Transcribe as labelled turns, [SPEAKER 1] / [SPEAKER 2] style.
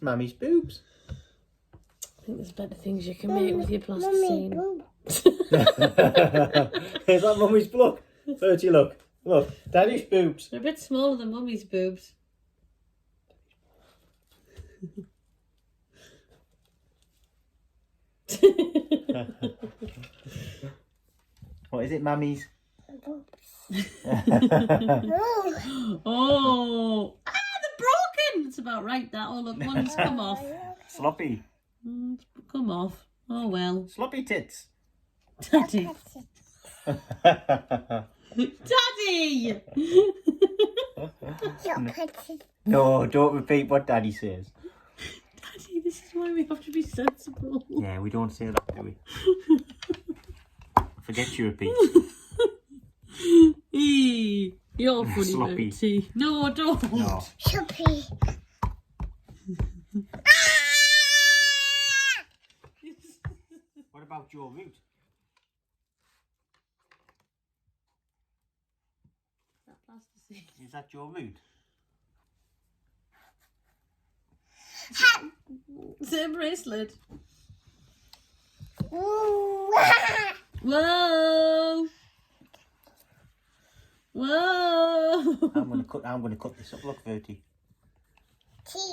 [SPEAKER 1] It's Mummy's boobs.
[SPEAKER 2] I think there's better things you can make with your plasticine.
[SPEAKER 1] Is that Mummy's? Look. Bertie, look. Look. Daddy's boobs.
[SPEAKER 2] They're a bit smaller than Mummy's boobs.
[SPEAKER 1] What is it, Mummy's?
[SPEAKER 2] Oh! Ah, they're broken! It's about right, that. Oh, look, one's come off.
[SPEAKER 1] Sloppy.
[SPEAKER 2] It's come off. Oh, well.
[SPEAKER 1] Sloppy tits.
[SPEAKER 2] Daddy. Daddy!
[SPEAKER 1] No, don't repeat what Daddy says.
[SPEAKER 2] Daddy, this is why we have to be sensible.
[SPEAKER 1] Yeah, we don't say that, do we? Forget you repeat.
[SPEAKER 2] Eee, you're funny,
[SPEAKER 1] Sloppy.
[SPEAKER 2] Bertie. No, don't.
[SPEAKER 1] No.
[SPEAKER 3] Sloppy.
[SPEAKER 1] What about your root?
[SPEAKER 2] That plasticine.
[SPEAKER 1] Is that your root?
[SPEAKER 2] Is it a bracelet?
[SPEAKER 3] Ooh.
[SPEAKER 2] Whoa! Whoa!
[SPEAKER 1] I'm gonna cut this up. Look, Bertie.